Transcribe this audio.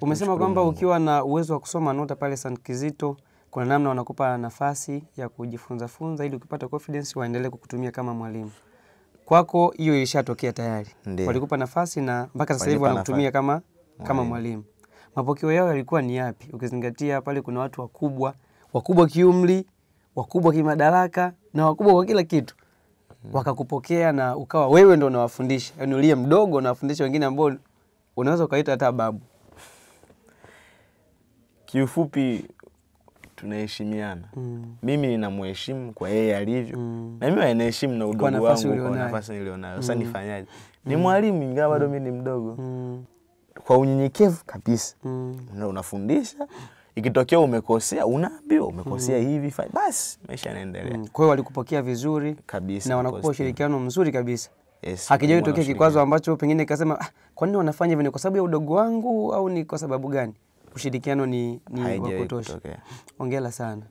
Umesema kwamba ukiwa na uwezo wa kusoma nota pale St. Kizito, kuna namna wanakupa nafasi ya kujifunza ili ukipata confidence waendelee kukutumia kama mwalimu. Kwako hiyo ilishatokea tayari. Ndiyo. Walikupa nafasi na mpaka sasa hivi wanakutumia kama mwalimu. Mapokeo yao yalikuwa ni yapi? Ukizingatia pale kuna watu wakubwa kiumri, wakubwa kimadaraka na wakubwa kwa kila kitu. Wakakupokea na ukawa wewe ndo unawafundisha. Yaani uliye mdogo unawafundisha wengine ambao unaweza ukaita hata babu. Kiufupi tunaheshimiana. Mimi ninamheshimu kwa yeye alivyo. Na mimi anaheshimu na udogo wangu kwa nafasi nilionayo. Sasa nifanyaje? Ni mwalimu ingawa bado mimi ni mdogo. Kwa unyenyekevu kabisa. Unafundisha. Ikitokea umekosea, unaambiwa umekosea hivi, basi maisha yanaendelea. Kwa hiyo walikupokea vizuri kabisa na wanakupa ushirikiano mzuri kabisa. Yes. Hakijawahi tokea kikwazo ambacho pengine kasema kwa nini wanafanya hivi, ni kwa sababu ya udogo wangu au ni kwa sababu gani? Ushirikiano ni wa kutosha. Hongera sana.